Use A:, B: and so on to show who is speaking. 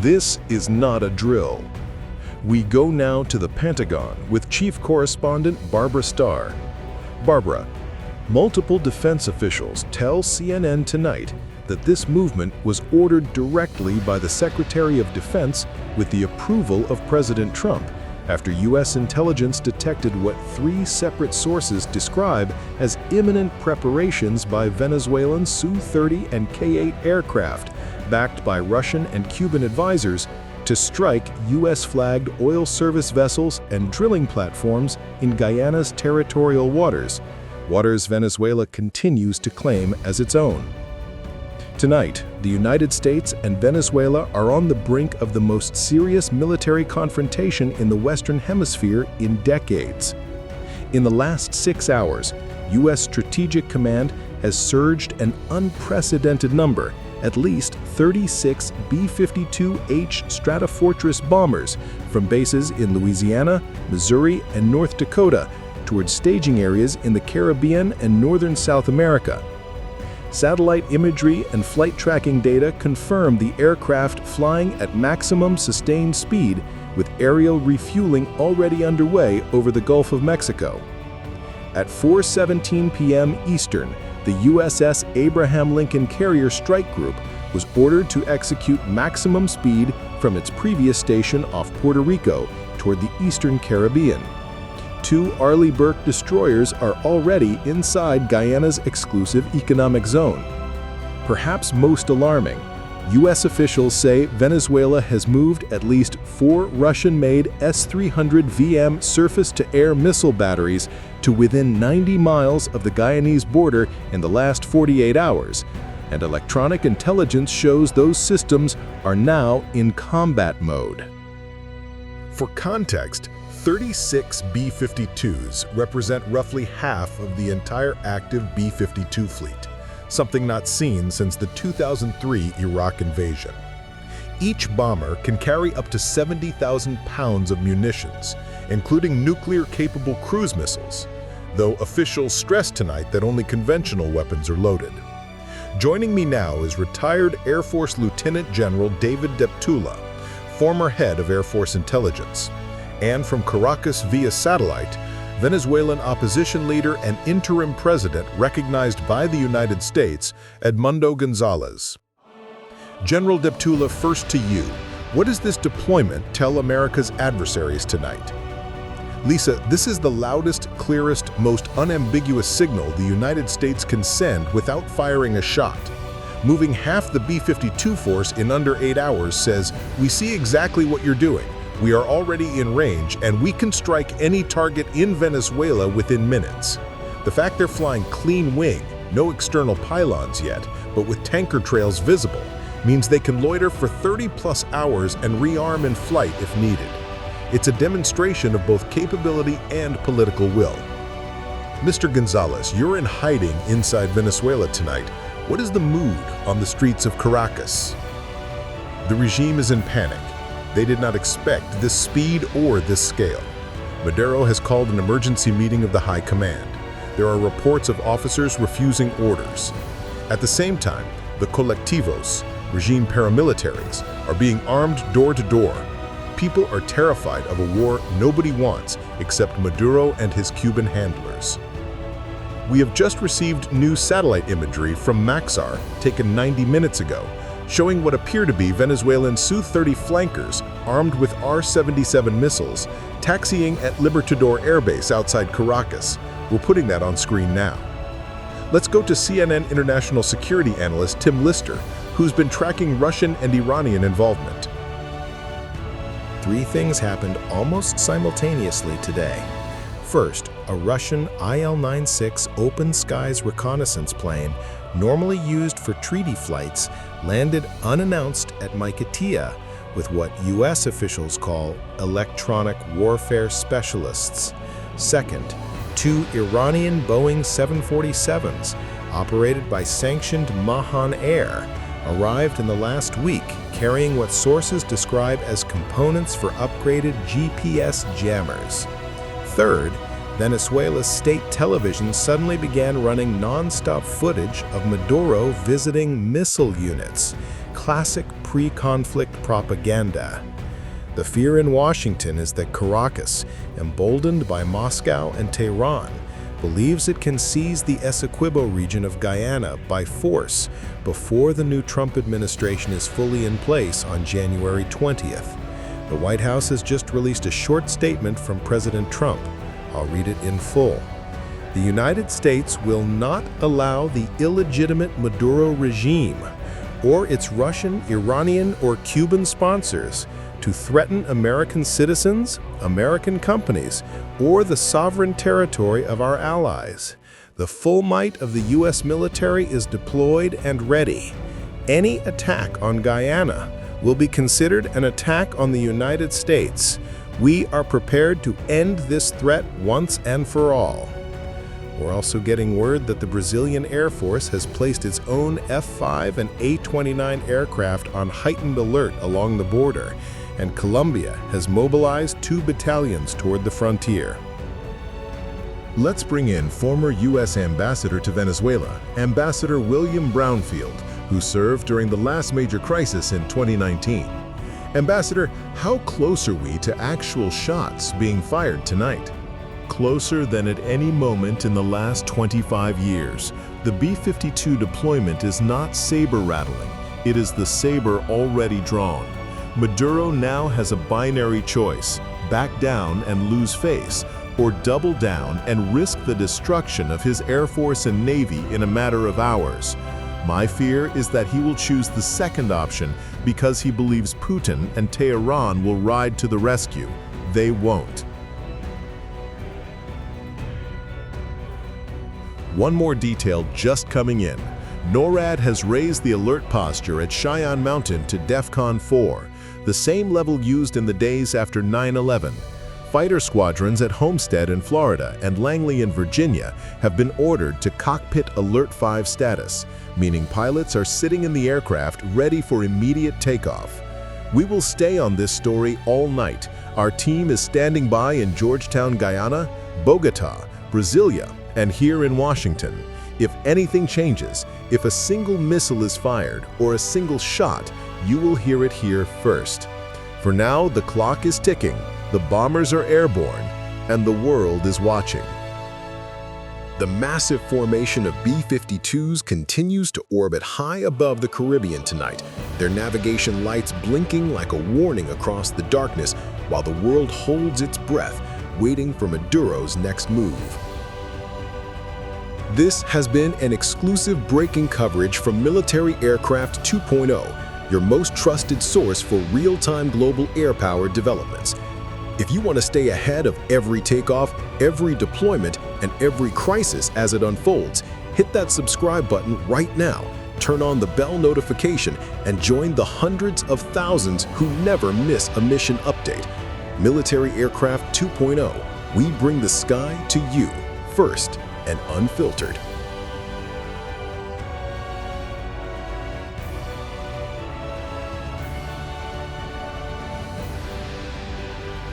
A: This is not a drill. We go now to the Pentagon with Chief Correspondent Barbara Starr. Barbara, multiple defense officials tell CNN tonight that this movement was ordered directly by the Secretary of Defense with the approval of President Trump after U.S. intelligence detected what 3 separate sources describe as imminent preparations by Venezuelan Su-30 and K-8 aircraft, backed by Russian and Cuban advisors, to strike U.S.-flagged oil service vessels and drilling platforms in Guyana's territorial waters Venezuela continues to claim as its own. Tonight, the United States and Venezuela are on the brink of the most serious military confrontation in the Western Hemisphere in decades. In the last 6 hours, U.S. Strategic Command has surged an unprecedented number, at least 36 B-52H Stratofortress bombers from bases in Louisiana, Missouri, and North Dakota towards staging areas in the Caribbean and northern South America. Satellite imagery and flight tracking data confirm the aircraft flying at maximum sustained speed, with aerial refueling already underway over the Gulf of Mexico. At 4:17 p.m. Eastern, the USS Abraham Lincoln Carrier Strike Group was ordered to execute maximum speed from its previous station off Puerto Rico toward the eastern Caribbean. 2 Arleigh Burke destroyers are already inside Guyana's exclusive economic zone. Perhaps most alarming, U.S. officials say Venezuela has moved at least 4 Russian-made S-300 VM surface-to-air missile batteries to within 90 miles of the Guyanese border in the last 48 hours, and electronic intelligence shows those systems are now in combat mode. For context, 36 B-52s represent roughly half of the entire active B-52 fleet, something not seen since the 2003 Iraq invasion. Each bomber can carry up to 70,000 pounds of munitions, including nuclear-capable cruise missiles, though officials stress tonight that only conventional weapons are loaded. Joining me now is retired Air Force Lieutenant General David Deptula, former head of Air Force Intelligence, and from Caracas via satellite, Venezuelan opposition leader and interim president recognized by the United States, Edmundo Gonzalez. General Deptula, first to you. What does this deployment tell America's adversaries tonight? Lisa, this is the loudest, clearest, most unambiguous signal the United States can send without firing a shot. Moving half the B-52 force in under 8 hours says, we see exactly what you're doing. We are already in range, and we can strike any target in Venezuela within minutes. The fact they're flying clean wing, no external pylons yet, but with tanker trails visible, means they can loiter for 30-plus hours and rearm in flight if needed. It's a demonstration of both capability and political will. Mr. Gonzalez, you're in hiding inside Venezuela tonight. What is the mood on the streets of Caracas? The regime is in panic. They did not expect this speed or this scale. Maduro has called an emergency meeting of the High Command. There are reports of officers refusing orders. At the same time, the colectivos, regime paramilitaries, are being armed door to door. People are terrified of a war nobody wants except Maduro and his Cuban handlers. We have just received new satellite imagery from Maxar, taken 90 minutes ago, showing what appear to be Venezuelan Su-30 flankers armed with R-77 missiles, taxiing at Libertador Air Base outside Caracas. We're putting that on screen now. Let's go to CNN international security analyst Tim Lister, who's been tracking Russian and Iranian involvement.
B: 3 things happened almost simultaneously today. First, a Russian IL-96 open skies reconnaissance plane, normally used for treaty flights, landed unannounced at Maiquetía with what U.S. officials call electronic warfare specialists. Second, 2 Iranian Boeing 747s, operated by sanctioned Mahan Air, arrived in the last week, carrying what sources describe as components for upgraded GPS jammers. Third, Venezuela's state television suddenly began running non-stop footage of Maduro visiting missile units, classic pre-conflict propaganda. The fear in Washington is that Caracas, emboldened by Moscow and Tehran, believes it can seize the Essequibo region of Guyana by force before the new Trump administration is fully in place on January 20th. The White House has just released a short statement from President Trump. I'll read it in full. The United States will not allow the illegitimate Maduro regime or its Russian, Iranian, or Cuban sponsors to threaten American citizens, American companies, or the sovereign territory of our allies. The full might of the U.S. military is deployed and ready. Any attack on Guyana will be considered an attack on the United States. We are prepared to end this threat once and for all. We're also getting word that the Brazilian Air Force has placed its own F-5 and A-29 aircraft on heightened alert along the border, and Colombia has mobilized 2 battalions toward the frontier.
A: Let's bring in former U.S. Ambassador to Venezuela, Ambassador William Brownfield, who served during the last major crisis in 2019. Ambassador, how close are we to actual shots being fired tonight? Closer than at any moment in the last 25 years. The B-52 deployment is not saber-rattling. It is the saber already drawn. Maduro now has a binary choice: back down and lose face, or double down and risk the destruction of his Air Force and Navy in a matter of hours. My fear is that he will choose the second option because he believes Putin and Tehran will ride to the rescue. They won't. One more detail just coming in. NORAD has raised the alert posture at Cheyenne Mountain to DEFCON 4, the same level used in the days after 9/11. Fighter squadrons at Homestead in Florida and Langley in Virginia have been ordered to Cockpit Alert 5 status, meaning pilots are sitting in the aircraft ready for immediate takeoff. We will stay on this story all night. Our team is standing by in Georgetown, Guyana, Bogota, Brasilia, and here in Washington. If anything changes, if a single missile is fired or a single shot, you will hear it here first. For now, the clock is ticking, the bombers are airborne, and the world is watching. The massive formation of B-52s continues to orbit high above the Caribbean tonight, their navigation lights blinking like a warning across the darkness while the world holds its breath, waiting for Maduro's next move. This has been an exclusive breaking coverage from Military Aircraft 2.0, your most trusted source for real-time global air power developments. If you want to stay ahead of every takeoff, every deployment, and every crisis as it unfolds, hit that subscribe button right now, turn on the bell notification, and join the hundreds of thousands who never miss a mission update. Military Aircraft 2.0, we bring the sky to you, first and unfiltered.